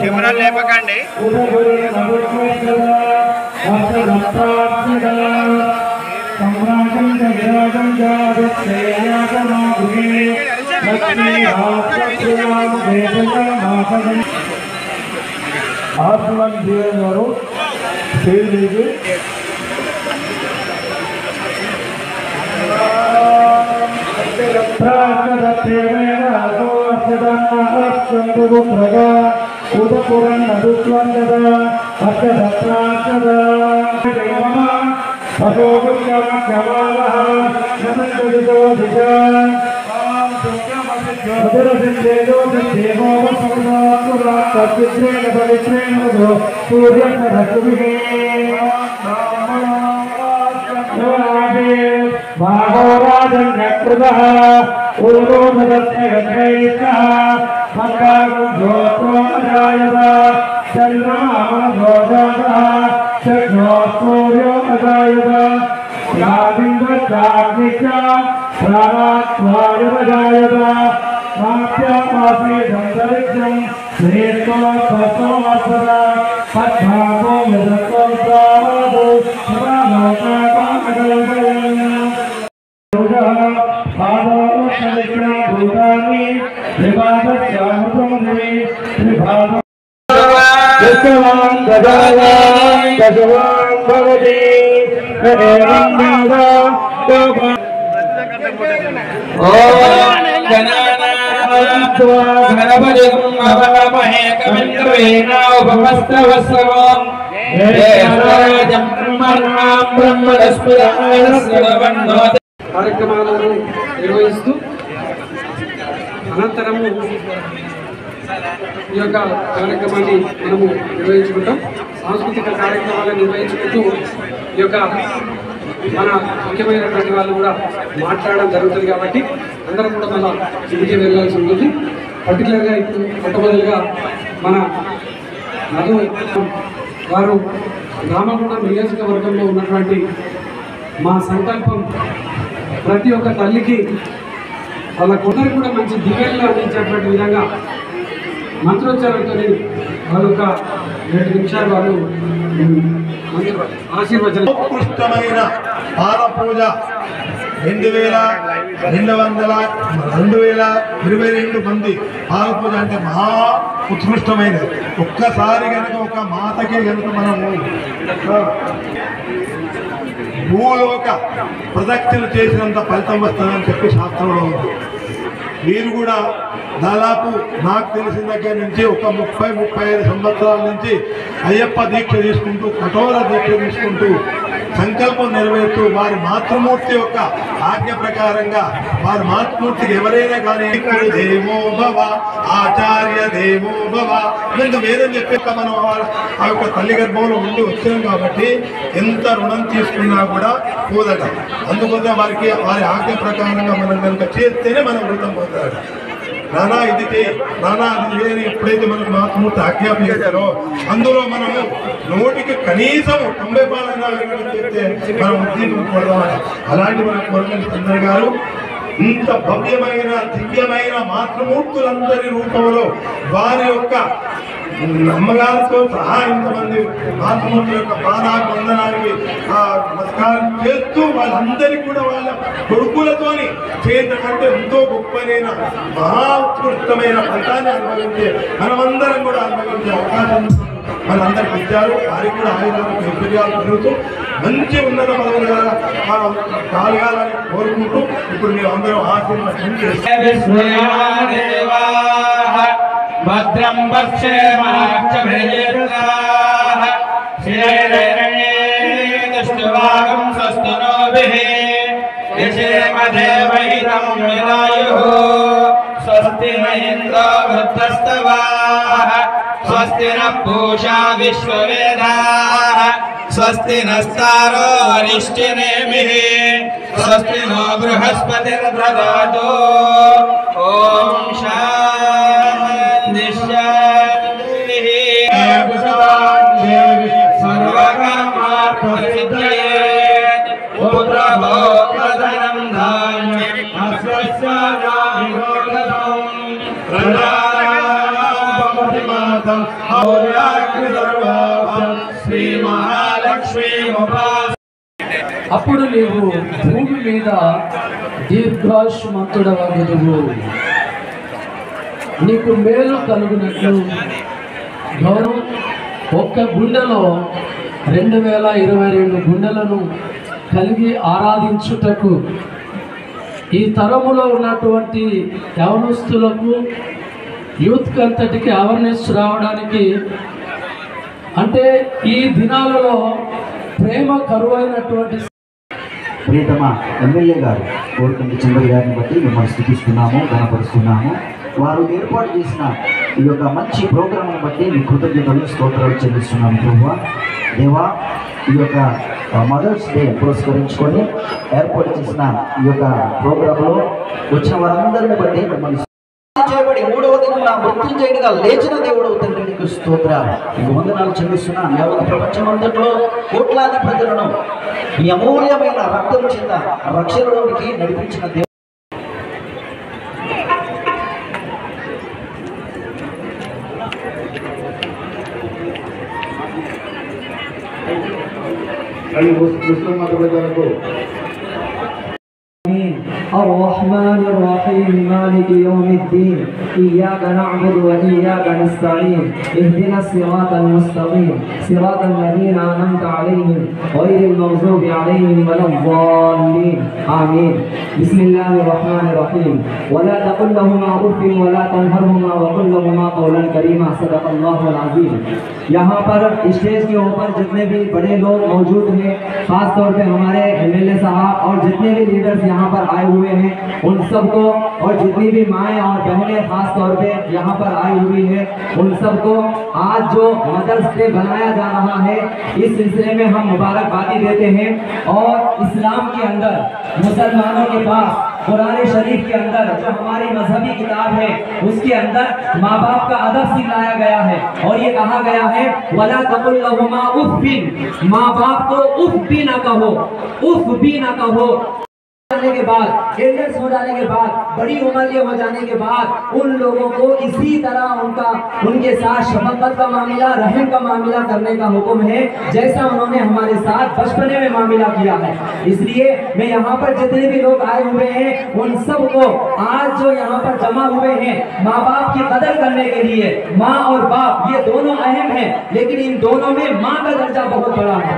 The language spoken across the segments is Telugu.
కెమెరా లేపకండి. కార్యక్రమాలను నిర్వహిస్తూ అనంతరము ఈ యొక్క కార్యక్రమాన్ని మనము నిర్వహించుకుంటాం. సాంస్కృతిక కార్యక్రమాలను నిర్వహించుకుంటూ ఈ యొక్క మన ముఖ్యమైనటువంటి వాళ్ళు కూడా మాట్లాడడం జరుగుతుంది. కాబట్టి అందరం కూడా మన ఇంటికి వెళ్ళాల్సి ఉంటుంది. పర్టికులర్గా ఇప్పుడు మొట్టమొదటిగా మన మధు వారు రామగుండం నియోజకవర్గంలో ఉన్నటువంటి మా సంకల్పం ప్రతి ఒక్క తల్లికి వాళ్ళ కొందరు కూడా మంచి దివ్యంగా అందించేటువంటి విధంగా మంత్రోచ్చారంతో వాళ్ళు ఒక 2 నిమిషాలు వాళ్ళు ఆశీర్వచనం. ఉత్కృష్టమైన పాద పూజ 2022 మంది పాద పూజ అంటే మహా ఉత్కృష్టమైనది. ఒక్కసారి కనుక ఒక మాతకి కనుక మనము భూలోక ప్రదక్షిణ చేసినంత ఫలితం వస్తుందని చెప్పి శాస్త్రంలో ఉంది. మీరు కూడా దాదాపు నాకు తెలిసిన దగ్గర నుంచి ఒక 30-35 సంవత్సరాల నుంచి అయ్యప్ప దీక్ష తీసుకుంటూ కఠోర దీక్ష తీసుకుంటూ సంకల్పం నెరవేరుతూ వారి మాతృమూర్తి యొక్క ఆజ్ఞ ప్రకారంగా వారి మాతృమూర్తికి ఎవరైనా కానీ దేవో భవ ఆచార్య దేవో భవ ఇంకా వేరే చెప్పాక మనం ఆ యొక్క తల్లి గర్భంలో ఉండి వచ్చాం కాబట్టి ఎంత రుణం తీసుకున్నా కూడా పోదట. అందుకోసం వారికి వారి ఆజ్ఞ ప్రకారంగా మనం కనుక చేస్తేనే మనం వృతం పోతాడు. నానా ఇది చేయి, నానా అది చేయని ఎప్పుడైతే మనకు మాతృమూర్తి ఆజ్ఞాపించారో అందులో మనము నోటికి కనీసం 90 పాలైనా చేస్తే మనం ఉద్యోగం కొడదామని అలాంటి మన కోరికలు చంద్ర గారు ఇంత భవ్యమైన దివ్యమైన మాతృమూర్తులందరి రూపంలో వారి యొక్క అమ్మగారితో సహా ఇంతమంది మాతృమూర్తుల యొక్క పాదాభివందనానికి నమస్కారం చేస్తూ వాళ్ళందరికీ కూడా వాళ్ళ కొడుకులతోని చేయటం అంటే ఎంతో గొప్పనైన మహా ఉత్కృష్టమైన ఫలితాన్ని అనుభవించే మనమందరం కూడా అనుభవించే అవకాశం మనందరికి ఇచ్చారు. వారికి కూడా ఆయుధాలకు ఐశ్వర్యాలు పెరుగుతూ మంచి ఉన్నత పదవులుగా కాలగాలని కోరుకుంటూ ఇప్పుడు మేము అందరం భద్రం పక్షేమాక్షం స్వస్తి ఇంద్రో వృద్ధస్తవాః స్వస్తి నః పూషా విశ్వవేదాః స్వస్తి నస్తారో అరిష్టినేమిః స్వస్తి నో బృహస్పతిర్దదాతు. ఓం శాంతి శాంతి. సర్వకామార్థసిద్ధయే पुत्रभोक्तधनं धान्यम् अस्यस्यानाभिगोगतम् प्रजानां और्याग्निसर्वाभं श्रीमहालक्ष्मीमुपास। అప్పుడు నీవు భూమి మీద దీర్ఘాయుష్మంతుడవగుదువు, నీకు మేలు కలుగునట్లు గౌరవం ఒక్క గుండెలో 2022 గుండెలను కలిగి ఆరాధించుటకు ఈ తరములో ఉన్నటువంటి యవనస్తులకు యూత్ అంతటికి అవేర్నెస్ రావడానికి, అంటే ఈ దినాలలో ప్రేమ కరువైనటువంటి ప్రియతమ ఎమ్మెల్యే గారు కోరుకుంటి చంద్ర గారిని బట్టి మిమ్మల్ని స్థుతిస్తున్నాము, గణపరుస్తున్నాము. వారు ఏర్పాటు చేసిన ఈ యొక్క మంచి ప్రోగ్రాంను బట్టి మీ కృతజ్ఞతలు స్తోత్రాలు చెల్లిస్తున్నాము ప్రభువా. దేవా, ఈ యొక్క మదర్స్ డే పురస్కరించుకొని ఏర్పాటు చేసిన ఈ యొక్క ప్రోగ్రాంలో వచ్చిన వారందరిని బట్టి మిమ్మల్ని చేయబడి 3వ దినమున మృత్యుంజయుడిగా లేచిన దేవుడు తండ్రి నీకు స్తోత్రాలు, నీకు వందనాలు చెల్లిస్తున్నాను. యావత్ ప్రపంచం అంతట్లో కోట్లాది ప్రజలను ఈ అమూల్యమైన రక్తం చేత రక్షణలోనికి నడిపించిన దేవుడు. الرحمن الرحيم مالك يوم الدين إياك نعبد وإياك نستعين اهدنا الصراط المستقيم صراط الذين أنعمت عليهم غير المغضوب عليهم ولا الضالين آمين. بسم الله الرحمن الرحيم. ولا تقل لهما أف ولا تنهرهما وقل لهما قولا كريما صدق الله العظيم. यहाँ पर स्टेज के ऊपर जितने भी बड़े लोग मौजूद हैं, खास तौर पे हमारे एमएलए साहब और जितने भी लीडर्स यहाँ पर आए हुए हैं उन सबको, और जितनी भी माएँ और बहनें खास तौर पे यहाँ पर आई हुई है उन सबको आज जो मदर्स डे बनाया जा रहा है इस सिलसिले में हम मुबारकबादी देते हैं। और इस्लाम के अंदर मुसलमानों के पास कुरान शरीफ के अंदर जो हमारी मजहबी किताब है उसके अंदर माँ बाप का अदब सिखाया गया है और ये कहा गया है वला तकुल लहुमा उफ़्फ़िन, माँ बाप को उफ भी ना कहो, उफ भी ना कहो। जाने के बाद, एल्डर्स हो जाने के बाद, बड़ी उम्र के हो जाने के बाद उन लोगों को इसी तरह उनके साथ शफकत का मामला, रहम का मामला करने का हुक्म है जैसा उन्होंने हमारे साथ बचपने में मामला किया है। इसलिए मैं यहाँ पर जितने भी लोग आए हुए हैं उन सब को आज जो यहाँ पर जमा हुए हैं माँ बाप की कदर करने के लिए, माँ और बाप ये दोनों अहम हैं, लेकिन इन दोनों में माँ का दर्जा बहुत बड़ा है,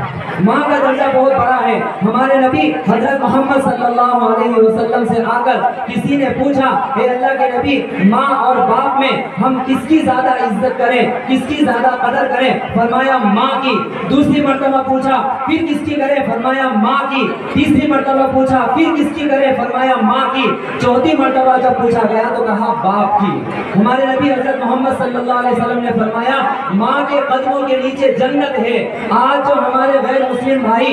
माँ का दर्जा बहुत बड़ा है। हमारे नबी हजरत मोहम्मद सल्लल्लाहु अलैहि वसल्लम से आकर किसी ने पूछा, हे अल्लाह के नबी, माँ और बाप में हम किसकी ज्यादा इज्जत करें, किसकी ज्यादा कदर करें? फरमाया माँ की। दूसरी मर्तबा पूछा, फिर किसकी करें? फरमाया माँ की। तीसरी मर्तबा पूछा, फिर किसकी करें? फरमाया माँ की। चौथी मर्तबा जब पूछा गया तो कहा बाप की। हमारे नबी हजरत मोहम्मद सल्लल्लाहु अलैहि वसल्लम ने फरमाया माँ के कदमों के नीचे जन्नत है। आज जो हमारे गैर मुस्लिम भाई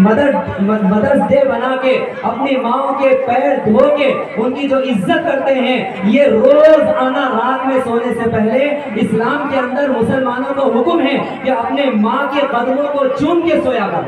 मदर्स डे बना के अपनी माओ के पैर धो के उनकी जो इज्जत करते हैं, ये रोज आना रात में सोने से पहले इस्लाम के अंदर मुसलमानों को हुक्म है कि अपने माँ के कदमों को चूम के सोया कर।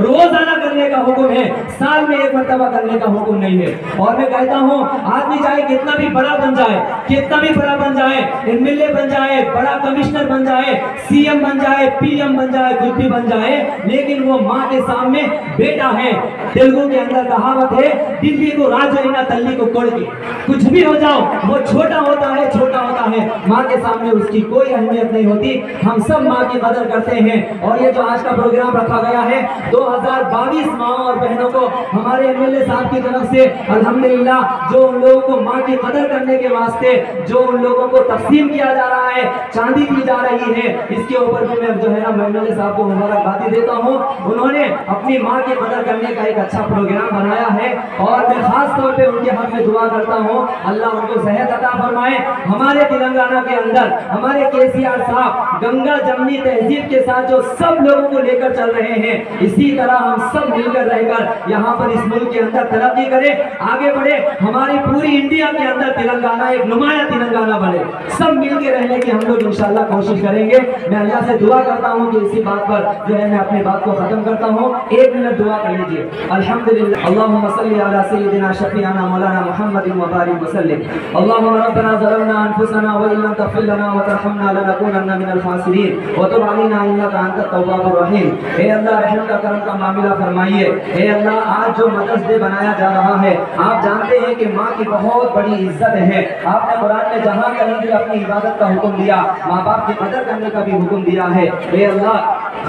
रोजाना करने का हुक्म है, साल में एक मर्तबा करने का हुक्म नहीं है। और मैं कहता हूँ आदमी चाहे कितना भी बड़ा बन जाए, कितना भी बड़ा बन जाए, एमएलए बन जाए, बड़ा कमिश्नर बन जाए, सीएम बन जाए, पीएम बन जाए, कुछ भी बन जाए, लेकिन वो माँ के सामने बेटा है। तेलुगु के अंदर कहावत है, दिल्ली को राजरीना तल्ली को कोड़ के, कुछ भी हो जाओ वो छोटा होता है, छोटा होता है, माँ के सामने उसकी कोई अहमियत नहीं होती। हम सब माँ की कदर करते हैं। और ये जो आज का प्रोग्राम रखा गया है 2022 माओ और बहनों को हमारे एमएलए साहब की तरफ से अल्हम्दुलिल्लाह जो उन लोगों को माँ की कदर करने के वास्ते जो उन लोगों को तकसीम किया जा रहा है, चांदी दी जा रही है, इसके ऊपर भी मैं जो है ना एमएलए साहब को मुबारकबादी देता हूँ। उन्होंने अपनी माँ की कदर करने का एक अच्छा प्रोग्राम बनाया है और मैं खास तौर पे उनके हक में दुआ करता हूँ अल्लाह उनको सेहत अता फरमाए। हमारे तेलंगाना के अंदर हमारे केसीआर साहब गंगा जमनी तहजीब के साथ जो सब लोगों को लेकर चल रहे हैं, इसी तरह हम सब मिलकर रहकर यहाँ पर इस मुल्क के अंदर तरक्की करे, आगे बढ़े, हमारी पूरी इंडिया के अंदर तेलंगाना एक नुमाया तेलंगाना बने। सब मिल के रहने की हम लोग इंशाल्लाह कोशिश करेंगे। मैं अल्लाह से दुआ करता हूँ कि इसी बात पर जो है मैं अपनी बात को खत्म करता हूँ। 1 मिनट दुआ कर लीजिए। अल्हम्दुलिल्लाह, अल्लाहुम्मा सल्ली अला सय्यिदिना शफीअना मौलाना मुहम्मदिन व बारिक वसल्लिम। अल्लाहुम्मा रब्बना ज़लमना अनफुसना व इल्लम तग़फिर लना व तरहमना लनकूनन्ना मिनल खासिरीन व तुब अलैना इन्नका अंतत तव्वाबुर रहीम। हे अल्लाह, रहम का करम का मामला फरमाइए। हे अल्लाह, आज जो मदर्स डे बनाया जा रहा है, आप जानते हैं कि माँ की बहुत बड़ी इज्जत है। आपने कुरान में जहाँ कहीं भी अपनी इबादत का हुक्म दिया, माँ बाप की कदर करने का भी हुक्म दिया है। हे अल्लाह,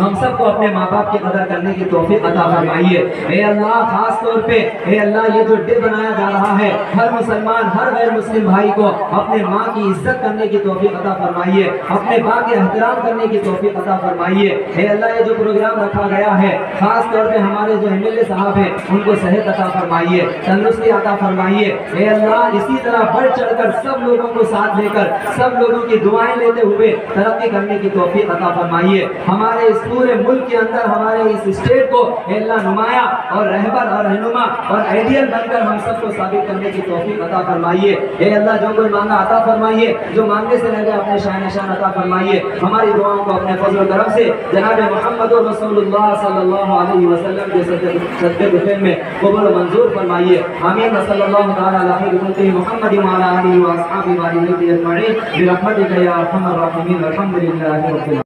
हम सबको अपने माँ बाप की कदर करने की तौफीक अता फरमाइए। हे अल्लाह, खास तौर पे हे अल्लाह, ये जो डे बनाया जा रहा है, हर मुसलमान, हर गैर मुस्लिम भाई को अपने माँ की इज्जत करने की तौफीक अता फरमाइए, अपने माँ के एहतराम करने की तौफीक अता फरमाइए। हे अल्लाह, ये जो प्रोग्राम रखा गया है, खास तौर पे हमारे जो MLA साहब हैं, उनको सेहत अता फरमाइए, तंदुरुस्ती अता फरमाइए। हे अल्लाह, इसी तरह बढ़ चढ़कर सब लोगों को साथ लेकर, सब लोगों की दुआएं लेते हुए तरक्की करने की तौफीक अता फरमाइए। हमारे इस पूरे मुल्क के अंदर, हमारे इस स्टेट को हे अल्लाह नुमाया और रहबर और रहनुमा और आइडियल बनकर हम सबको साबित करने की तौफीक अता फरमाइए। हे अल्लाह, जो कोई मांगा अता फरमाइए, जो मांगने से रह गए अपने शान निशान अता फरमाइए। हमारी दुआओं को अपने फजल करम से जनाब मोहम्मद रसूलुल्लाह सल्लल्लाहु अलैहि वसल्लम के सदक़े दुफ़े में कबूल और मंजूर फरमाइए। आमीन। सल्लल्लाहु तआला अला खैरि मुहम्मद व अला आलिहि व अस्हाबिहि व अजमईन बिरहमतिका या अरहमर राहिमीन। अल्हम्दुलिल्लाहि रब्बिल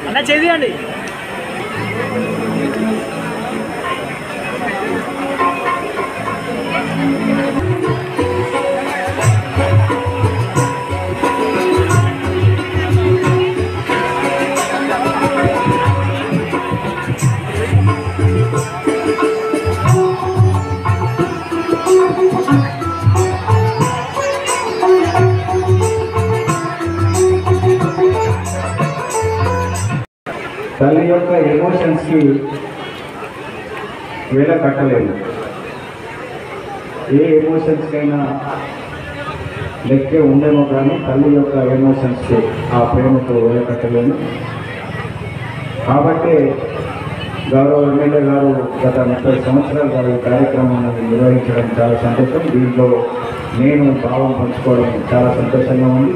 అన్న చేయండి. తల్లి యొక్క ఎమోషన్స్కి వేల కట్టలేదు. ఏ ఎమోషన్స్కైనా లెక్కే ఉండేమో కానీ తల్లి యొక్క ఎమోషన్స్కి ఆ ప్రేమతో వేల కట్టలేను. కాబట్టి గౌరవ MLA గారు గత 30 సంవత్సరాలుగా ఈ కార్యక్రమాన్ని నిర్వహించడం చాలా సంతోషం. దీంట్లో నేను భావం పంచుకోవడం చాలా సంతోషంగా ఉంది.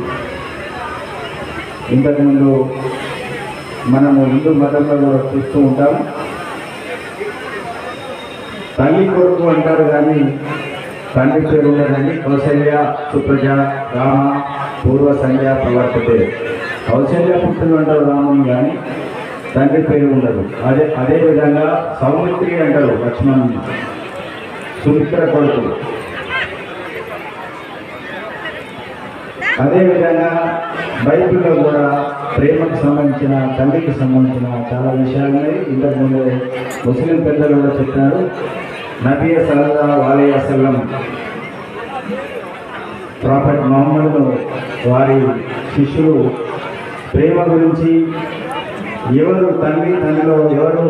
ఇంతకుముందు మనము హిందూ మతంలో కూడా చూస్తూ ఉంటాం, తల్లి కొడుకు అంటారు కానీ తండ్రి పేరు ఉండదని. కౌశల్య సుప్రజ రామ పూర్వ సంధ్య ప్రవర్తతే. కౌశల్య పుత్రులు అంటారు రాముని కానీ తండ్రి పేరు ఉండదు. అదేవిధంగా సౌమిత్రి అంటారు లక్ష్మణుని, సుమిత్ర కొడుకు. అదేవిధంగా బైబిల్లో కూడా ప్రేమకు సంబంధించిన, తండ్రికి సంబంధించిన చాలా విషయాలు ఉన్నాయి. ఇంతకుముందు ముస్లిం పెద్దలు కూడా చెప్పారు. నబీ సల్లల్లాహు అలైహి వసల్లం ప్రాఫెట్ ముహమ్మద్ను వారి శిష్యులు ప్రేమ గురించి, ఎవరు తండ్రిలో ఎవరు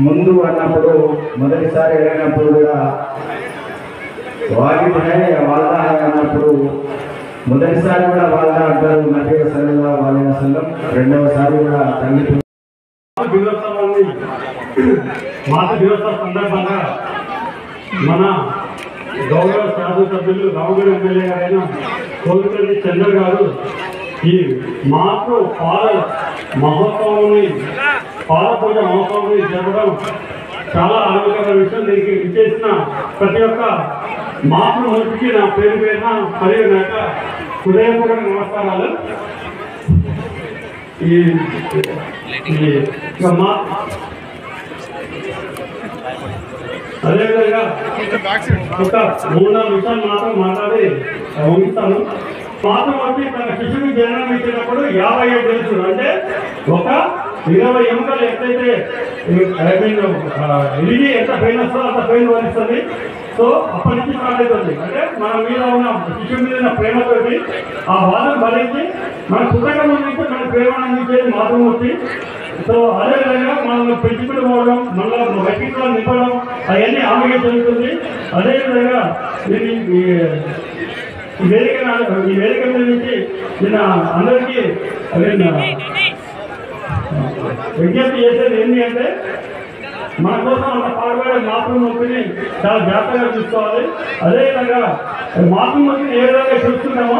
ముందు అన్నప్పుడు, మొదటిసారి వెళ్ళినప్పుడు కూడా వాలిద్ హై వాల్దా హై అన్నప్పుడు మొదటిసారి కూడా వాల్దా అంటారు నబీ సల్లల్లాహు అలైహి వసల్లం. రెండవసారి కూడా తండ్రి. మాత దివోత్సవ సందర్భంగా మన గౌరవ శాసనసభ్యులు రావుగడ MLA గారైన కోరికల్లి చంద్ర గారు ఈ మాతృ పాల మహోత్సవాన్ని, పాల పూజ మహోత్సవాన్ని జరపడం చాలా ఆనందకరమైన విషయం. దీనికి ఇచ్చేసిన ప్రతి ఒక్క మాతృమూర్తికి నా పేరు పేరున మరియు నా యొక్క హృదయపూర్వక నమస్కారాలు. అదేవిధంగా ఒక 3-4 నిమిషాలు మాత్రం మాట్లాడి ముగిస్తాను. మాతృమూర్తి తన శిశువుకి జన్మం ఇచ్చినప్పుడు 50 తెలుసు, అంటే ఒక 20 ఎముకలు ఎట్లయితే ఇది ఎంత పెయిన్ వస్తుందో అంత పెయిన్ వస్తుంది. సో అప్పటి నుంచి స్టార్ట్ అవుతుంది. అంటే మన మీద ఉన్న శిశువు మీద ఉన్న ప్రేమతోటి ఆ బాధను భరించి మన పుస్తకం నుంచి మన ప్రేమను అందించేది మాతృమూర్తి. సో అదేవిధంగా మనం పెంచుకుని పోవడం, మళ్ళీ వ్యక్తిత్వాలు నింపడం అవన్నీ ఆమెగా జరుగుతుంది. అదేవిధంగా ఈ వేదిక మీద నుంచి నేను అందరికీ విజ్ఞప్తి చేసేది ఏంటి అంటే మన కోసం అంత పాడుబడే మాతృమూర్తిని చాలా జాగ్రత్తగా చూసుకోవాలి. అదేవిధంగా మాతృమూర్తిని ఏ విధంగా చూస్తున్నామో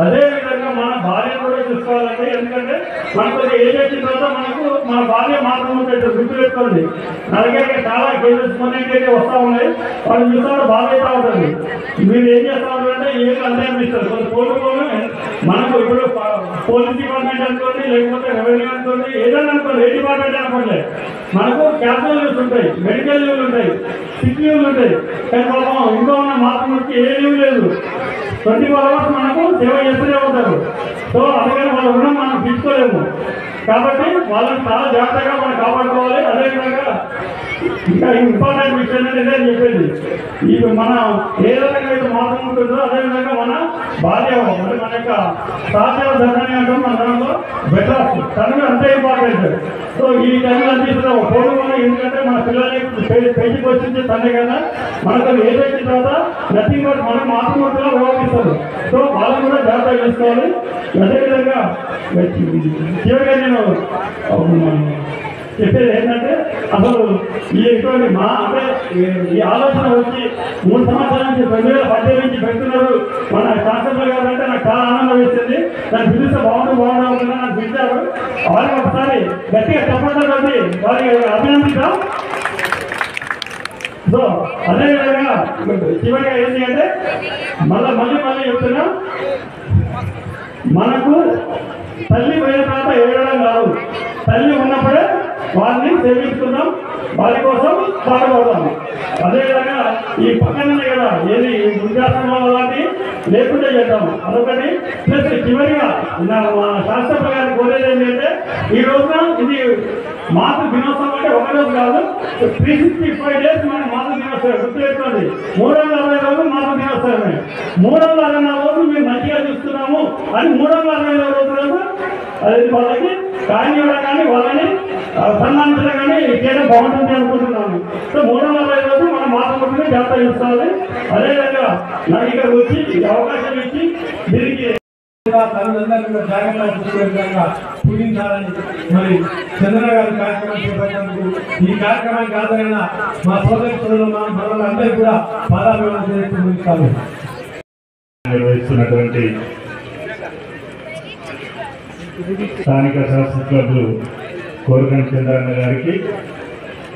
అదేవిధంగా మన భార్యను కూడా చూసుకోవాలండి. ఎందుకంటే మనకు ఏజ్ వచ్చిన తర్వాత మనకు మన భార్య మాతృమూర్తి అయితే గుర్తుపెట్టుకోండి. నా దగ్గర చాలా కేసెస్ కొన్నింటి వస్తూ ఉన్నాయి. వాళ్ళు చూస్తే బాధ అవుతా ఉంటుంది. మీరు ఏం చేస్తూ ఉంటారంటే ఏం అంతే అనిపిస్తారు. కొంత కోరుకోను మనకు ఇప్పుడు పోలీస్ డిపార్ట్మెంట్ అనుకోండి, లేకపోతే రెవెన్యూ అనుకోండి, ఏదైనా అనుకోండి, ఏ డిపార్ట్మెంట్ అనుకోండి, మనకు క్యాజువల్ లీవ్స్ ఉంటాయి, మెడికల్ లీవ్లు ఉంటాయి, సిక్ లీవ్లు ఉంటాయి. కానీ పాపం ఇంట్లో ఉన్న మాతృమూర్తికి ఏ లీవ్ లేదు. 24 hours మనకు సేవ చేస్తూనే ఉంటారు. సో అందుకని వాళ్ళ రుణం మనం తీసుకోలేము. కాబట్టి వాళ్ళని చాలా జాగ్రత్తగా మనం కాపాడుకోవాలి. అదేవిధంగా ఇంకా ఇంపార్టెంట్ విషయం ఏంటంటే చెప్పేది ఇది మన ఏ విధంగా అయితే మాత్రం ఉంటుందో అదేవిధంగా మన భార్య అంటే మన యొక్క సహజ ధర్మని అంటాం. మన దాంట్లో బెటర్ తనకు అంతే ఇంపార్టెంట్. సో ఈ టైంలో అందిస్తున్నాం పోవడం ఎందుకంటే మన పిల్లల్ని పెంచి పోషించే తనే కదా మనకు ఏదైతే తర్వాత నథింగ్ బట్ మనం మాతృమూర్తిలో వ్యవహరిస్తారు. సో వాళ్ళని కూడా జాగ్రత్తగా చేసుకోవాలి. అదేవిధంగా చివరిగా నేను చెప్పేది ఏంటంటే అసలు ఇటువంటి అంటే ఈ ఆలోచన వచ్చి 3 సంవత్సరాల నుంచి 2018 నుంచి పెడుతున్నారు మన కాన్స్టేబుల్ గారు అంటే నాకు చాలా ఆనందం వేసింది. దాన్ని పిలిస్తే బాగుంటుందా నాకు పిలిచారు. వారికి ఒకసారి గట్టిగా చెప్పండి, వారికి అభినందిద్దాం. సో అదేవిధంగా చివరిగా ఏంటి అంటే మళ్ళీ చెప్తున్నా, మనకు తల్లి పోయిన తర్వాత ఏడడం కాదు, తల్లి ఉన్నప్పుడే వారిని సేవిస్తున్నాం, వారి కోసం పాటుపడతాం. అదేవిధంగా ఈ పక్కనే కదా ఏది వృద్ధాశ్రమం అలాంటి లేకుండా చేద్దాము అదొకటి. ప్లస్ చివరిగా మా శాస్త్ర గారు కోరేది ఏంటంటే ఈ రోజున ఇది మాతృ దినోత్సవం అంటే ఒక రోజు కాదు, 365 days మన మాతృ దినోత్సవం గుర్తుపెట్టుకోండి. 360 రోజులు మాతృ దినోత్సవమే. 364 రోజులు మేము మంచిగా చూస్తున్నాము అని 365 రోజులకు అది వాళ్ళకి కానివ్వడం కానీ వాళ్ళని సన్మానించడం కానీ చేయడం బాగుంటుంది అనుకుంటున్నాను. సో 365 రోజులు మనం మాతృమూర్తిని జాగ్రత్త చూసుకోవాలి. అదేవిధంగా నాకు ఇక్కడ వచ్చి అవకాశం ఇచ్చి దీనికి తల్లిదండ్రులు జాగ్రత్తగా చూసుకునే విధంగా పూజించాలని మరి చంద్ర గారి కార్యక్రమం చేపట్టినందుకు ఈ కార్యక్రమానికి హాజరైన మా సోదరులు మా మనలందరూ కూడా పాదాభివందనం చేస్తూ ముగిస్తాము. నిర్వహిస్తున్నటువంటి స్థానిక శాసనసభ్యులు కోరుకంటి చంద్రన్న గారికి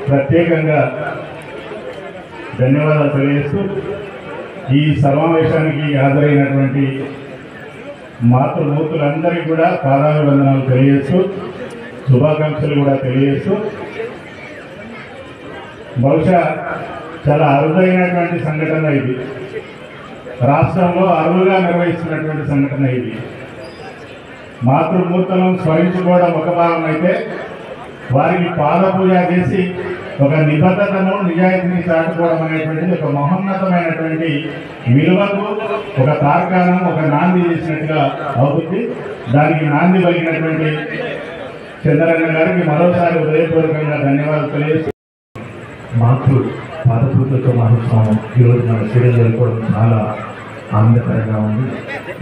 ప్రత్యేకంగా ధన్యవాదాలు తెలియజేస్తూ ఈ సమావేశానికి హాజరైనటువంటి మాతృమూర్తులందరికీ కూడా పాదాభివందనాలు తెలియజేస్తూ శుభాకాంక్షలు కూడా తెలియజేస్తూ బహుశా చాలా అరుదైనటువంటి సంఘటన ఇది. రాష్ట్రంలో అరువుగా నిర్వహిస్తున్నటువంటి సంఘటన ఇది. మాతృమూర్తులను స్మరించుకోవడం ఒక భాగం అయితే వారికి పాదపూజ చేసి ఒక నిబద్ధతను నిజాయితీని చాటుకోవడం అనేటువంటిది ఒక మహోన్నతమైనటువంటి విలువకు ఒక తార్కాణం, ఒక నాంది చేసినట్టుగా అవుతుంది. దానికి నాంది కలిగినటువంటి చంద్రన్న గారికి మరోసారి హృదయపూర్వకంగా ధన్యవాదాలు తెలియజేస్తూ మాతృ పాదపూజతో మహోత్సవం ఈరోజు మన స్టేడియం జరుపుకోవడం చాలా ఆనందకరంగా ఉంది.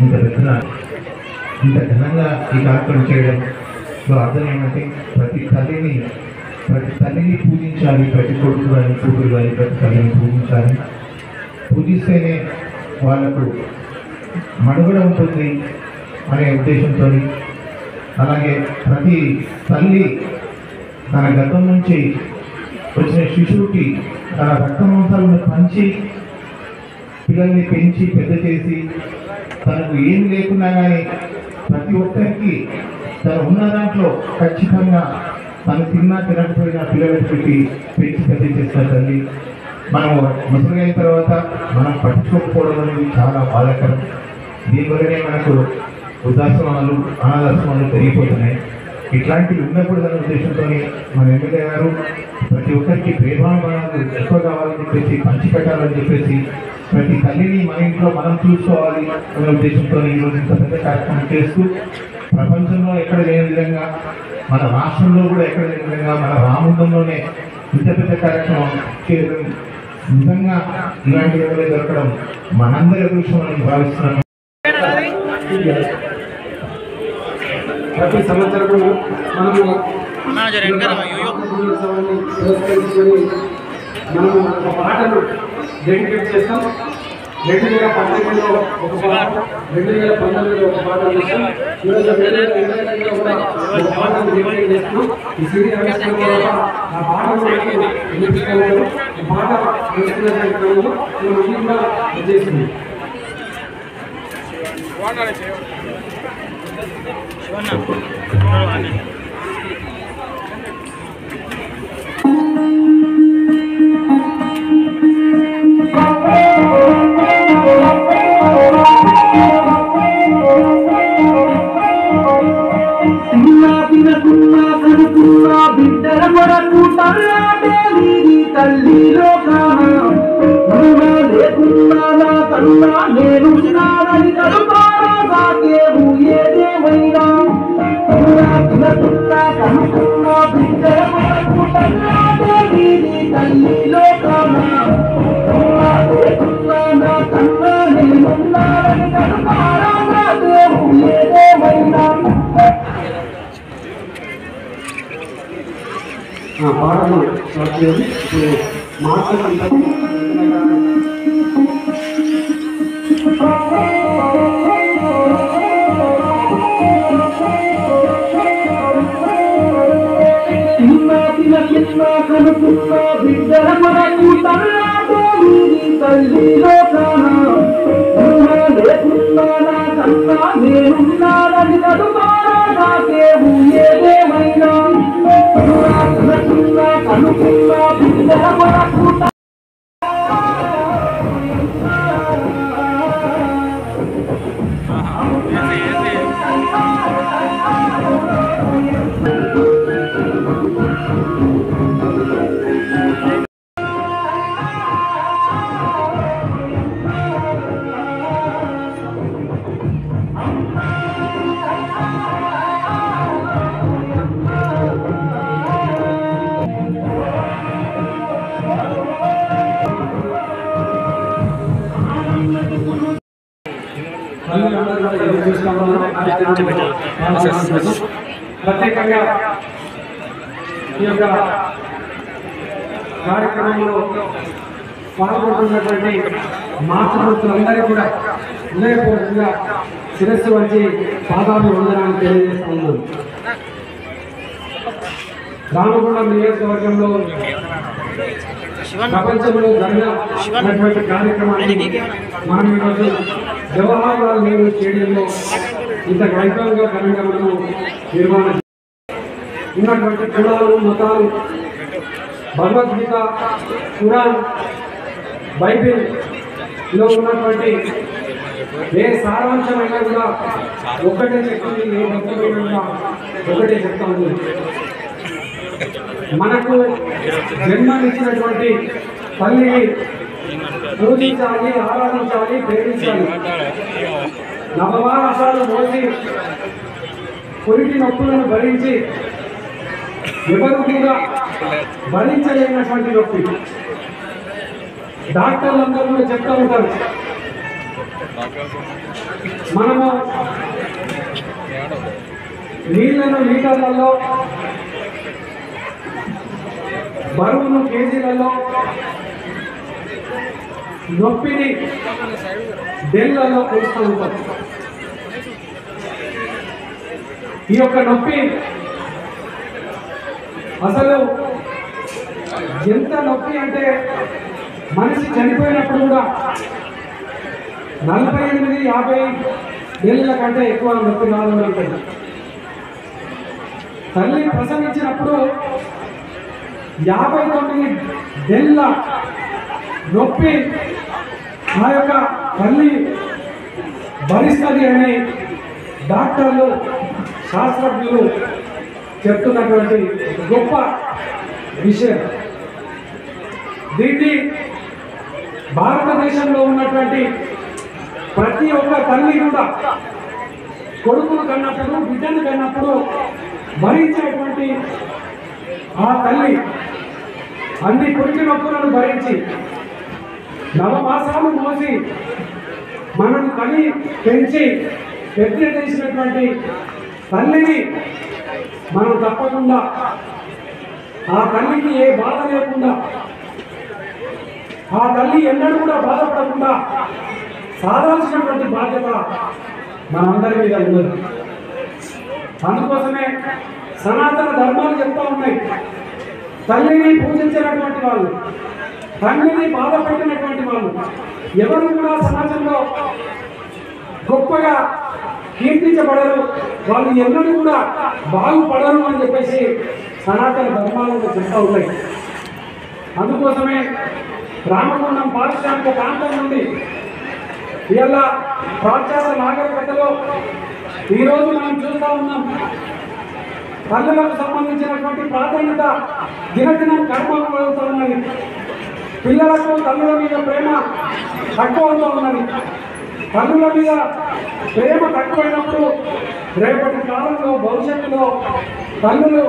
ఇంత ఘనంగా ఈ కార్యక్రమం చేయడంలో అర్థం ఏమంటే ప్రతి తల్లిని పూజించాలి, ప్రతి కొడుకు కానీ కూతురు కానీ ప్రతి తల్లిని పూజించాలి. పూజిస్తేనే వాళ్ళకు మనుగడ ఉంటుంది అనే ఉద్దేశంతో, అలాగే ప్రతి తల్లి తన గతం నుంచి వచ్చిన శిశువుకి తన రక్తమాంసాలను పంచి పిల్లల్ని పెంచి పెద్ద చేసి తనకు ఏం లేకున్నా కానీ ప్రతి ఒక్కరికి తను ఉన్న దాంట్లో ఖచ్చితంగా తను తినకపోయినా పిల్లలకి పెట్టి పెంచి పెద్ద చేస్తారు తల్లి. మనం ముసలిగైన తర్వాత మనం పట్టించుకోకపోవడం అనేది చాలా బాధాకరం. దీనివల్లనే మనకు వృద్ధాశ్రమాలు, అనాథాశ్రమాలు పెరిగిపోతున్నాయి. ఇట్లాంటివి ఉండకూడదనే ఉద్దేశంతో మన ఎమ్మెల్యే గారు ప్రతి ఒక్కరికి ప్రేమాభిమానాలు ఎక్కువ కావాలని చెప్పేసి పంచిపెట్టాలని చెప్పేసి ప్రతి తల్లిని మన ఇంట్లో మనం చూసుకోవాలి అనే ఉద్దేశంతో ఈరోజు ఇంత పెద్ద కార్యక్రమం చేస్తూ ప్రపంచంలో ఎక్కడ లేని విధంగా, మన రాష్ట్రంలో కూడా ఎక్కడ లేని విధంగా మన రామగుండంలోనే ఇంత పెద్ద కార్యక్రమం చేయడం నిజంగా ఇలాంటి వ్యక్తులు దొరకడం మనందరి అదృష్టం భావిస్తున్నాను. ప్రతి సంవత్సరము మనము మనము ఒక పాటను డెడికేట్ చేస్తాం. 2018లో ఒక పాట, 2019లో ఒక పాట చేస్తాం. ఈరోజు 2020లో కూడా ఒక పాటను డెడికేట్ చేస్తున్నాం. ఈ సిటీ ఆవిష్కరణ తర్వాత ఆ పాటను వినిపించుకోవడం, ఈ పాట నేర్చుకునే క్రమంలో మనం కూడా చేస్తుంది. బిడ్డల కొరకు తల్లి లోకాన లేకున్నా నా కన్నా నేను నాదని కలుపారా సాగేవు ఏదేమైనా కనుకున్నా బిడ్డల కొరకు తల్లి లోకాన లేకున్నా నా కన్నా నేను నాదని కలుపారా సాగేవు ఏదేమైనా. పాటలు ఇప్పుడు మాట్లాడుతుంటారు. కనుకున్నా బిడ్డల కొరకు తల్లి లోకాన లేకున్నా నా కన్నా నేనున్నానని కడుపారా నాకేవు ఏదేమైనా కనుకున్నా బిడ్డల కొరకు ప్రత్యేకంగా ఈ యొక్క కార్యక్రమంలో పాల్గొంటున్నటువంటి మాతృమూర్తులందరికీ కూడా హృదయపూర్వకంగా శిరస్సు వంచి పాదాలు వందనాలు తెలియజేస్తున్నాను. రామగుండం నియోజకవర్గంలో ప్రపంచంలో జరిగినటువంటి కార్యక్రమాన్ని మనం ఈరోజు జవహర్లాల్ నెహ్రూ స్టేడియంలో ఇంత వైభవంగా ఘనంగా మనము నిర్మాణం ఉన్నటువంటి కులాలు మతాలు భగవద్గీత ఖురాన్ బైబిల్లో ఉన్నటువంటి ఏ సారాంశమైనా కూడా ఒక్కటే చెప్తుంది, ఏ భక్తులైనా కూడా ఒకటే చెప్తా ఉంది. మనకు జన్మనిచ్చినటువంటి తల్లిని పూజించాలి, ఆరాధించాలి, ప్రేమించాలి. నవమాసాలు మోసి పొరిటి నొప్పులను భరించి ఎవరు కూడా భరించలేనటువంటి నొప్పి. డాక్టర్లందరూ కూడా చెప్తూ ఉంటారు, మనము నీళ్లను లీటర్లలో, బరువును కేజీలలో, నొప్పిని డెల్లలో కొలుస్తూ ఉంటారు. ఈ యొక్క నొప్పి అసలు ఎంత నొప్పి అంటే మనిషి చనిపోయినప్పుడు కూడా 48-50 ఏళ్ళ కంటే ఎక్కువ నొప్పి రాదు ఉంటుంది. తల్లి ప్రసవించినప్పుడు 59 ఏళ్ళ నొప్పి ఆ యొక్క తల్లి భరిస్తుంది అని డాక్టర్లు, శాస్త్రజ్ఞులు చెప్తున్నటువంటి గొప్ప విషయం. దీన్ని భారతదేశంలో ఉన్నటువంటి ప్రతి ఒక్క తల్లి కూడా కొడుకును కన్నప్పుడు, బిడ్డను కన్నప్పుడు భరించేటువంటి ఆ తల్లి అన్ని పుట్టి నొప్పులను భరించి నవమాసాలు మోసి మనను కని పెంచి పెద్ద చేసినటువంటి తల్లిని మనం తప్పకుండా ఆ తల్లికి ఏ బాధ లేకుండా, ఆ తల్లి ఎన్నడూ కూడా బాధపడకుండా సాధాల్సినటువంటి బాధ్యత మనందరి మీద ఉన్నది. అందుకోసమే సనాతన ధర్మాలు చెప్తా ఉన్నాయి, తల్లిని పూజించినటువంటి వాళ్ళు, తల్లిని బాధ పెట్టినటువంటి వాళ్ళు ఎవరు కూడా సమాజంలో గొప్పగా కీర్తించబడరు, వాళ్ళు ఎన్నడూ కూడా బాగుపడరు అని చెప్పేసి సనాతన ధర్మాలను చెప్తా ఉన్నాయి. అందుకోసమే రామగుండం పారిశ్రామిక ప్రాంతం నుండి ఇలా పాశ్చాత్య నాగరికతలో ఈరోజు మనం చూస్తూ ఉన్నాం. తల్లులకు సంబంధించినటువంటి ప్రాధాన్యత దినదినం కర్మవుతూ ఉన్నది. పిల్లలకు తల్లుల మీద ప్రేమ తక్కువ అవుతూ ఉన్నది. తల్లుల మీద ప్రేమ తక్కువైనప్పుడు రేపటి కాలంలో భవిష్యత్తులో తల్లులు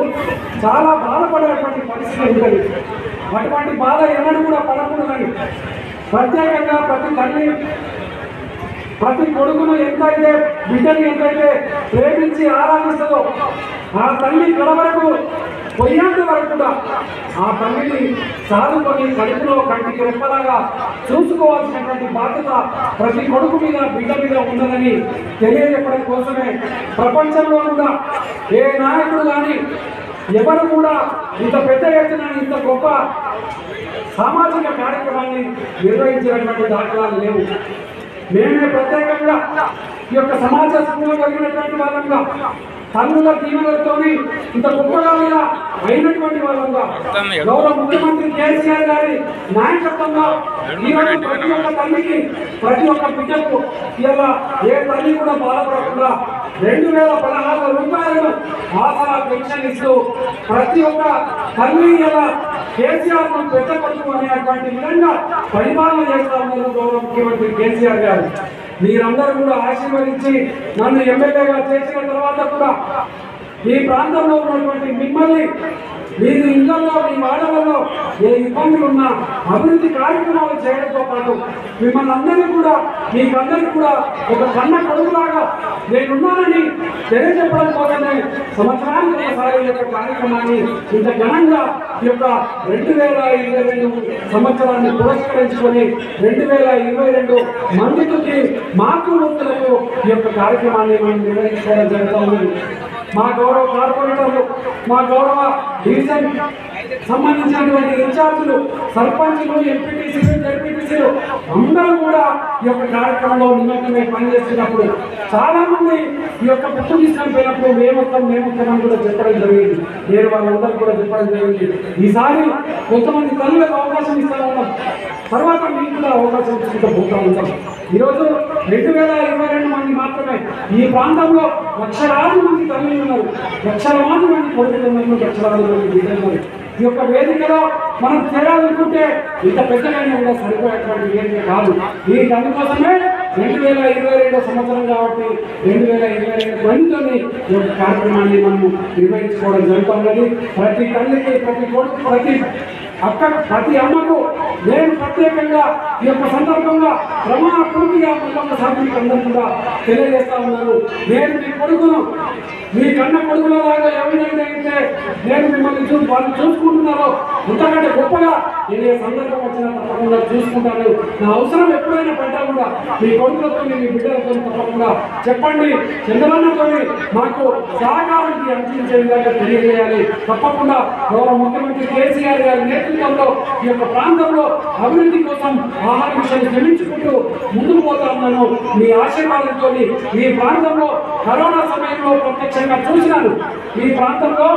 చాలా బాధపడేటువంటి పరిస్థితి ఉంటుంది. అటువంటి బాధ ఎన్నడూ కూడా పడకూడదని ప్రత్యేకంగా ప్రతి తల్లి ప్రతి కొడుకును ఎంతైతే బిడ్డని ఎంతైతే ప్రేమించి ఆరాధిస్తుందో ఆ తల్లి కడవరకు పోయేంత వరకు కూడా ఆ తల్లిని సాదుకొని కడుపులో కంటికి రెప్పలాగా చూసుకోవాల్సినటువంటి బాధ్యత ప్రతి కొడుకు మీద బిడ్డ మీద ఉన్నదని తెలియజెప్పడం కోసమే ప్రపంచంలో కూడా ఏ నాయకుడు కానీ ఎవరు కూడా ఇంత పెద్ద ఎత్తున ఇంత గొప్ప సామాజిక కార్యక్రమాన్ని నిర్వహించినటువంటి దాఖలాలు లేవు. మేమే ప్రత్యేకంగా ఈ యొక్క సమాజ స్పృహ కలిగినటువంటి వాళ్ళంగా తల్లుల దీవెనలతో ఇంత గొప్పగా అయినటువంటి వాళ్ళంగా గౌరవ ముఖ్యమంత్రి కేసీఆర్ గారి నాయకత్వంలో ఈరోజు ప్రతి ఒక్క తల్లికి ప్రతి ఒక్క బిడ్డకు ఇలా ఏ తల్లి కూడా బాధపడకుండా 2016 రూపాయలు ఆసరా పెన్షన్ ఇస్తూ ప్రతి ఒక్క తల్లి ఇలా కేసీఆర్ ను పెద్దపడుతూ అనేటువంటి విధంగా పరిపాలన చేస్తా ఉన్నారు గౌరవ ముఖ్యమంత్రి కేసీఆర్ గారు. మీరందరూ కూడా ఆశీర్వదించి నన్ను ఎమ్మెల్యేగా చేసిన తర్వాత కూడా ఈ ప్రాంతంలో ఉన్నటువంటి మిమ్మల్ని మీరు ఇళ్లలో మీ వాడలలో ఏ ఇబ్బందులు ఉన్నా అభివృద్ధి కార్యక్రమాలు చేయడంతో పాటు మిమ్మల్ని అందరినీ కూడా మీకందరికీ కూడా ఒక కన్న కొడుకులాగా నేనున్నానని తెలియజెప్పడం కోసమే సంవత్సరానికి ఒకసారి ఈ యొక్క కార్యక్రమాన్ని ఇంత ఘనంగా ఈ యొక్క 2022 సంవత్సరాన్ని పురస్కరించుకొని 2022 మందికి మాతృమూర్తులకు ఈ యొక్క కార్యక్రమాన్ని మనం నిర్వహించుకోవడం జరుగుతుంది. మా గౌరవ కార్పొరేటర్లు, మా గౌరవ డివిజన్ సంబంధించినటువంటి ఇన్ఛార్జీలు, సర్పంచులు, ఎంపీటీసీలు, జడ్పీటీసీలు అందరూ కూడా ఈ యొక్క కార్యక్రమంలో నిమగ్నమై పనిచేస్తున్నప్పుడు చాలా మంది ఈ యొక్క పుట్టు తీసుకొని పోయినప్పుడు మేమొస్తామని కూడా చెప్పడం జరిగింది. నేను వాళ్ళందరూ కూడా చెప్పడం జరిగింది. ఈసారి కొంతమంది తల్లులకు అవకాశం ఇస్తా ఉన్నాం, తర్వాత మీకు కూడా అవకాశం ఇచ్చుకుంటూ పోతా ఉంటాం. ఈరోజు 2022 మంది మాత్రమే ఈ ప్రాంతంలో లక్షలాది మంది తల్లులు ఉన్నారు, లక్షలాది మంది కొడుకులు ఉన్నారు, లక్షలాది మంది బిడ్డలు ఉన్నారు. ఈ యొక్క వేదికలో మనం చేయాలనుకుంటే ఇంత పెద్దగానే కూడా సరిపోయేటువంటి వేదిక కాదు. ఈ దానికోసమే 2022 సంవత్సరం కాబట్టి 2022 గంటని ఈ యొక్క కార్యక్రమాన్ని మనము నిర్వహించుకోవడం జరుగుతున్నది. ప్రతి తల్లికి, ప్రతి కొడుకు, ప్రతి అక్క, ప్రతి అమ్మకు నేను ప్రత్యేకంగా ఈ యొక్క సందర్భంగా ప్రమాణ పూర్తిగా మళ్ళొకసారి అందరూ కూడా తెలియజేస్తా ఉన్నాను. నేను మీ కొడుకును మీ కన్న కొడుకులలాగా ఎవరినైతే నేను మిమ్మల్ని వాళ్ళు చూసుకుంటున్నారో అంతకంటే గొప్పగా నేను ఏ సందర్భం వచ్చినా తప్పకుండా చూసుకుంటాను. నా అవసరం ఎప్పుడైనా పడ్డా కూడా మీ కొడుకులతో మీ బిడ్డలతో తప్పకుండా చెప్పండి, చంద్రన్నతో మాకు సహకారానికి అందించే విధంగా తెలియజేయాలి. తప్పకుండా గౌరవ ముఖ్యమంత్రి కేసీఆర్ గారి నేతృత్వంలో ఈ యొక్క ప్రాంతంలో అభివృద్ధి కోసం ఆహార విషయాన్ని శ్రమించుకుంటూ ముందుకు పోతా ఉన్నాను. మీ ఆశీర్వాదంతో ఈ ప్రాంతంలో కరోనా సమయంలో ప్రత్యక్షంగా చూసినాను. ఈ ప్రాంతంలో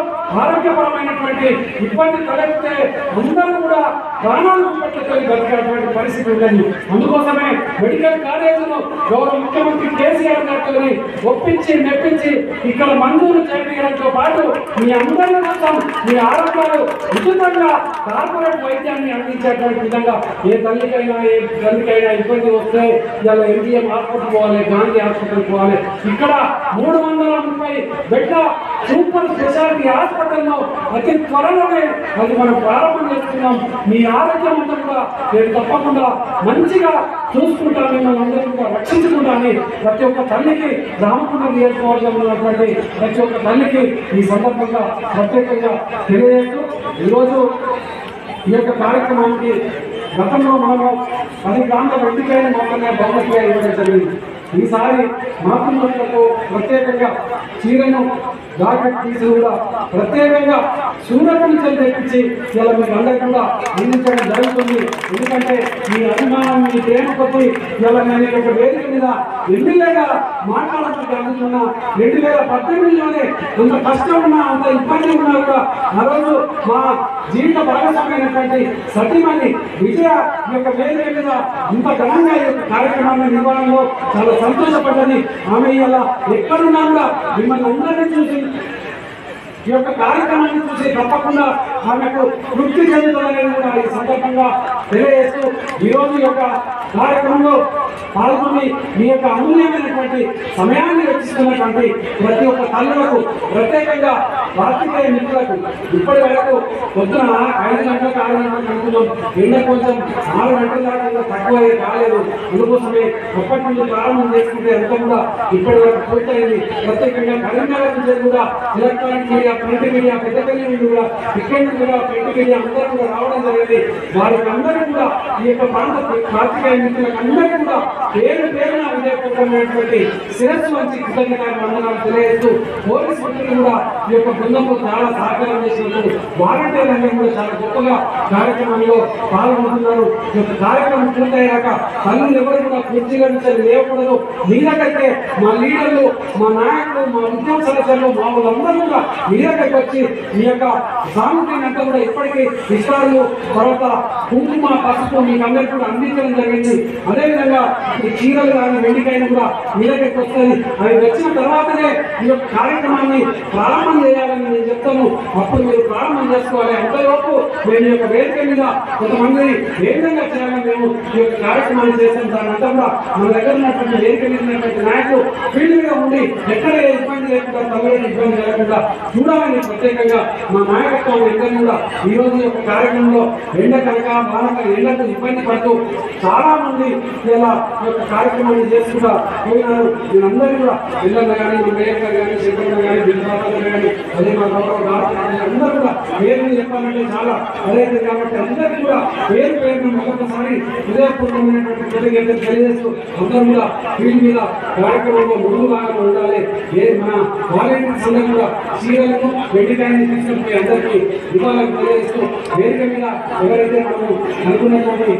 ఆరోగ్యపరమైనటువంటి ఇబ్బంది తలెత్తే అందరూ కూడా ప్రాణాలు పెట్టుకొని బతికేటువంటి పరిస్థితి ఉండదు. అందుకోసమే మెడికల్ కాలేజీను గౌరవ ముఖ్యమంత్రి కేసీఆర్ గారితో ఒప్పించి మెప్పించి ఇక్కడ మంజూరు చేయించడంతో పాటు మీ అందరి కోసం మీ ఆరోగ్యాలు ఉచితంగా కార్పొరేట్ వైద్యాన్ని అందించేటువంటి విధంగా ఏ తల్లికైనా ఇబ్బంది వస్తే ఇలా MGM హాస్పిటల్ పోవాలి, గాంధీ హాస్పిటల్ పోవాలి, ఇక్కడ 330 బెడ్ల సూపర్ స్పెషాలిటీ హాస్పిటల్లో అతి త్వరలోనే అది మనం ప్రారంభం చేస్తున్నాం. మీ ఆరోగ్యం అంతా కూడా నేను తప్పకుండా మంచిగా చూసుకుంటాను, మిమ్మల్ని అందరూ కూడా రక్షించుకుంటాను. ప్రతి ఒక్క తల్లికి రామకుండ నియోజకవర్గంలో ఉన్నటువంటి ప్రతి ఒక్క తల్లికి ఈ సందర్భంగా ప్రత్యేకంగా తెలియజేస్తూ ఈరోజు ఈ యొక్క కార్యక్రమానికి గతంలో మనము 10 గ్రాముల వెండికాయలు మాత్రమే బహుమతిగా ఇవ్వడం జరిగింది. ఈసారి మాతృమహిళలకు ప్రత్యేకంగా చీరను జాకెట్ తీసి కూడా ప్రత్యేకంగా సూర్యకంచెలు తెప్పించి ఇలా మీకు అందరికీ కూడా అందించడం జరుగుతుంది. ఎందుకంటే మీ అభిమానం, మీ ప్రేమ కొద్ది ఇలా నేను ఒక వేదిక మీద ఎమ్మెల్యేగా మాట్లాడడానికి అందుకున్న 2018లోనే అంత కష్టం ఉన్నా, అంత ఇబ్బంది ఉన్నా కూడా ఆ రోజు మా జీవిత భాగస్వామైనటువంటి సతీమణి విజయ యొక్క వేదిక మీద ఇంత ఘనంగా ఈ కార్యక్రమాన్ని నిర్వహణలో చాలా సంతోషపడ్డది. ఆమె ఇలా ఎక్కడున్నా కూడా మిమ్మల్ని అందరినీ చూసి ఈ యొక్క కార్యక్రమాన్ని చూసి తప్పకుండా ఆమెకు తృప్తి చెందుతుందని కూడా ఈ సందర్భంగా తెలియజేస్తూ ఈరోజు యొక్క కార్యక్రమంలో పాల్గొని మీ యొక్క అమూల్యమైనటువంటి సమయాన్ని వెచ్చిస్తున్నటువంటి ప్రతి ఒక్క తల్లులకు ప్రత్యేకంగా పాత్రికేయ మిత్రులకు ఇప్పటి వరకు పొద్దున 5 గంటలకు 6 గంటలకు అనుకున్నాం. ఎండ కొంచెం 6 గంటల దాకా తక్కువ కాలేదు. అందుకోసమే అప్పటి నుంచి ప్రారంభం చేసుకుంటే అంత కూడా ఇప్పటి వరకు పూర్తయింది. ప్రత్యేకంగా కరీంనగర్ నుంచి కూడా electronic media, print media, Peddapalli నుండి కూడా ఇక్కడి నుంచి కూడా ప్రింట్ మీడియా అందరూ కూడా రావడం జరిగింది. వారికి అందరూ కూడా ఈ యొక్క ప్రాంత పాత్రికేయ మిత్రులకు అందరికీ కూడా పేరు పేరున విజయపూర్వకమైనటువంటి శిరస్సు వంచి కృతజ్ఞతలు వందనాలు తెలియజేస్తూ పోలీసు మిత్రులు కూడా ఈ యొక్క బృందంలో చాలా సహకారం చేసినందుకు వాలంటీర్లందరూ కూడా చాలా గొప్పగా కార్యక్రమంలో పాల్గొంటున్నారు. ఈ యొక్క కార్యక్రమం పూర్తయ్యాక తల్లులు ఎవరు కూడా కుర్చీల నుంచి లేవకూడదు. మీ దగ్గరికే మా లీడర్లు, మా నాయకులు, మా ఉద్యోగ సదస్సులు, మా వాళ్ళందరూ కూడా మీ దగ్గరికి వచ్చి మీ యొక్క సామగ్రిని అంతా కూడా ఇప్పటికీ ఇష్టాలు, తర్వాత కుంకుమ, పసుపు మీకు అందరికీ కూడా అందించడం జరిగింది. అదేవిధంగా ఈ చీరలు కానీ వెండికాయలు కూడా మీ దగ్గరికి వస్తుంది. అవి వచ్చిన తర్వాతనే ఈ యొక్క కార్యక్రమాన్ని ప్రారంభం చేయాలని నేను చెప్తాను. అప్పుడు మీరు ప్రారంభం చేసుకోవాలి. అంతలోపు మేము ఈ యొక్క వేదిక మీద కొంతమంది ఏ విధంగా చేయాలని మేము ఈ యొక్క కార్యక్రమాన్ని చేస్తాం. దాని అంతా కూడా మన దగ్గర ఉన్నటువంటి వేదిక మీద ఉన్నటువంటి నాయకులు ఫీల్డ్ మీద ఉండి ఎక్కడ ఏ ఇబ్బంది లేకుండా, తల్లులకు ఇబ్బంది లేకుండా చూడాలని ప్రత్యేకంగా మా నాయకత్వం అందరినీ కూడా ఈ రోజు యొక్క కార్యక్రమంలో ఎండ కనుక బాగా ఎండకు ఇబ్బంది పడుతూ చాలా మంది ఇలా ఈ యొక్క కార్యక్రమాన్ని చేసుకుంటా పోయినారు. వీళ్ళందరూ కూడా పిల్లలు కానీ, మా మేయర్ కానీ, శంకరన్న కానీ, దిల్బాబు కానీ, అదే మా గౌరవ అందరూ కూడా పేరు చెప్పాలంటే చాలా అదైతే కాబట్టి అందరికీ కూడా పేరు పేరును మరొకసారి హృదయపూర్వకమైనటువంటి కృతజ్ఞతలు తెలియజేస్తూ అందరూ కూడా వీళ్ళ మీద కార్యక్రమంలో ముందు భాగంలో ఉండాలి. మన వాలంటీర్స్ అందరూ కూడా చీరలను, వెండికాయని తీసుకుని అందరికీ ఇవ్వాలని తెలియజేస్తూ వేదిక మీద ఎవరైతే మనము అనుకున్నటువంటి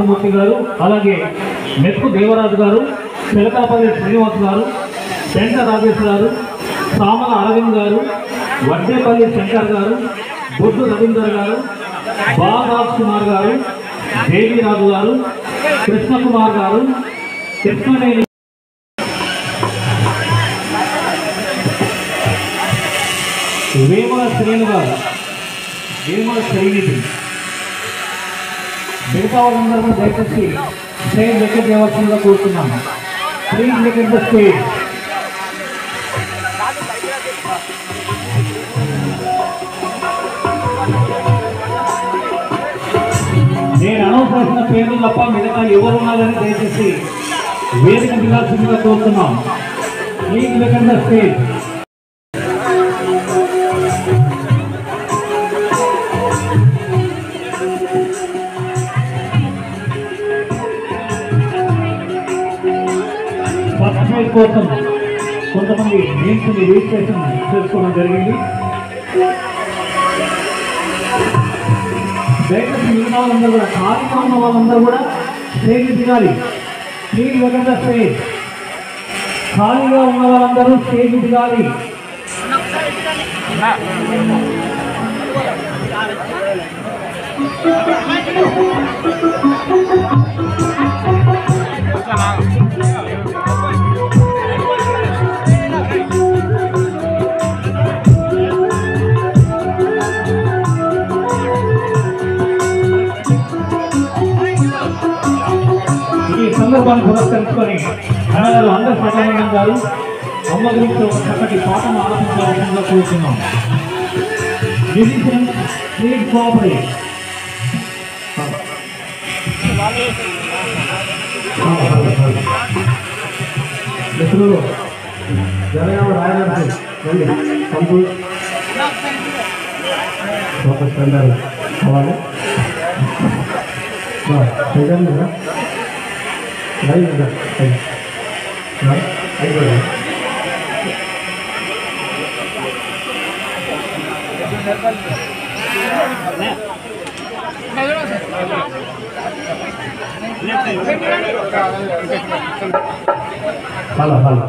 మూర్తి గారు, అలాగే మెట్టు దేవరాజు గారు, చిలకాపల్లి శ్రీనివాస్ గారు, పెంట రాజేష్ గారు, సామల అరవింద్ గారు, వడ్డేపల్లి శంకర్ గారు, బొడ్డు రవీందర్ గారు, బాలరాజ్ కుమార్ గారు, దేవీరాజు గారు, కృష్ణకుమార్ గారు, కృష్ణనేని వేమల శ్రేణు గారు, వేమల శ్రీనిధి, మిగతా వాళ్ళందరూ కూడా దయచేసి స్టేజ్ దగ్గర చేయవలసిందిగా కోరుతున్నాను. ప్లీజ్ దగ్గర ద స్టేజ్. నేను అనౌన్స్ చేసిన పేర్లు తప్ప మిగతా ఎవరున్నారని దయచేసి వేదిక దిగాల్సిందిగా కోరుతున్నాం. ప్లీజ్ దగ్గర ద స్టేజ్. సబ్స్క్రైబ్ కోసం కొంతమంది నేమ్స్ రిజిస్ట్రేషన్ చేసుకోవడం జరిగింది. దయచేసి మిగతా వాళ్ళందరూ కూడా, ఖాళీగా ఉన్న వాళ్ళందరూ కూడా స్టేజ్ దిగాలి. ప్లీజ్ వెకంగా స్టేజ్. ఖాళీగా ఉన్న వాళ్ళందరూ స్టేజ్ దిగాలి. ఈ సందర్భాన్ని పురస్కరించుకొని అన్నగారు అందరు సమానంగా గారు, అమ్మ గురించి ఒక చక్కటి పాటను ఆలోచించాల్సిందిగా కోరుతున్నాం. Musician please cooperate. మిత్రులు జనగామ రాయడానికి రండి. సంతోష్ ఫోకస్ అంటారు కావాలి అయిపోయింది కదా అయిపోయింది. హలో హలో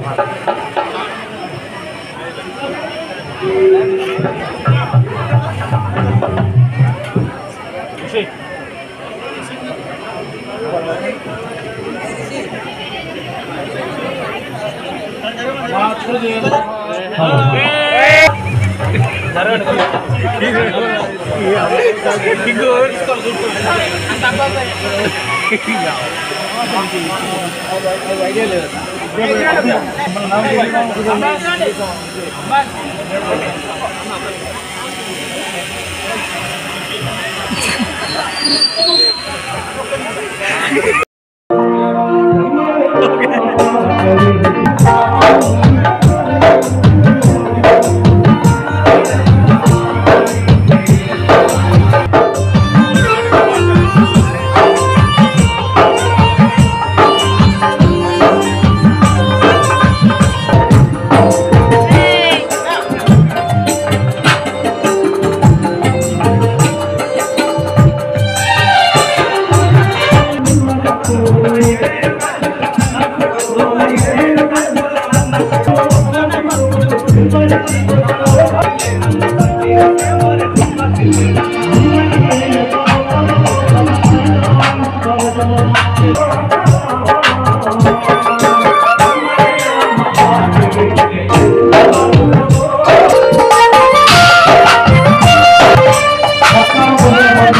ఐడియా లేదు.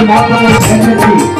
మాత్రమే